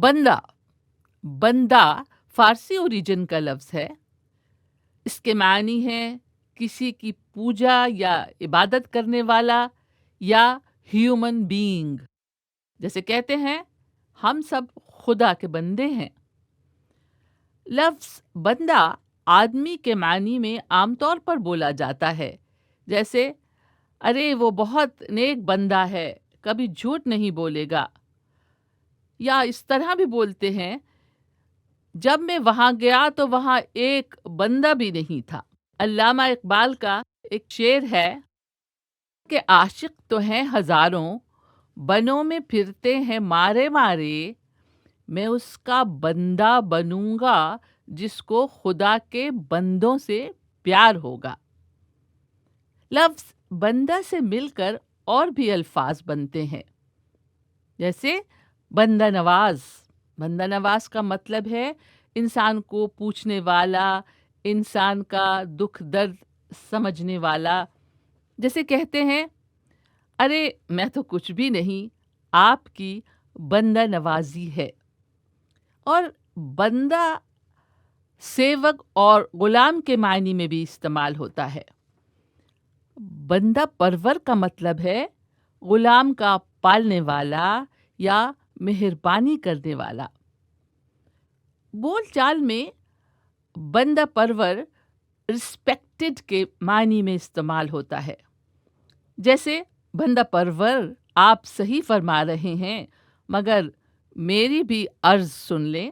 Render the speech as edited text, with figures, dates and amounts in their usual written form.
بندہ بندہ فارسی اوریجن کا لفظ ہے۔ اس کے معنی ہے کسی کی پوجا یا عبادت کرنے والا یا ہیومن بینگ۔ جیسے کہتے ہیں ہم سب خدا کے بندے ہیں۔ لفظ بندہ آدمی کے معنی میں عام طور پر بولا جاتا ہے، جیسے ارے وہ بہت نیک بندہ ہے، کبھی جھوٹ نہیں بولے گا۔ یا اس طرح بھی بولتے ہیں جب میں وہاں گیا تو وہاں ایک بندہ بھی نہیں تھا۔ علامہ اقبال کا ایک شعر ہے کہ عاشق تو ہیں ہزاروں، بنوں میں پھرتے ہیں مارے مارے، میں اس کا بندہ بنوں گا جس کو خدا کے بندوں سے پیار ہوگا۔ لفظ بندہ سے مل کر اور بھی الفاظ بنتے ہیں، جیسے بندہ نواز۔ بندہ نواز کا مطلب ہے انسان کو پوچھنے والا، انسان کا دکھ درد سمجھنے والا۔ جیسے کہتے ہیں ارے میں تو کچھ بھی نہیں، آپ کی بندہ نوازی ہے۔ اور بندہ سیوک اور غلام کے معنی میں بھی استعمال ہوتا ہے۔ بندہ پرور کا مطلب ہے غلام کا پالنے والا یا مہربانی کرنے والا۔ بول چال میں بندہ پرور رسپیکٹڈ کے معنی میں استعمال ہوتا ہے، جیسے بندہ پرور آپ صحیح فرما رہے ہیں، مگر میری بھی عرض سن لیں۔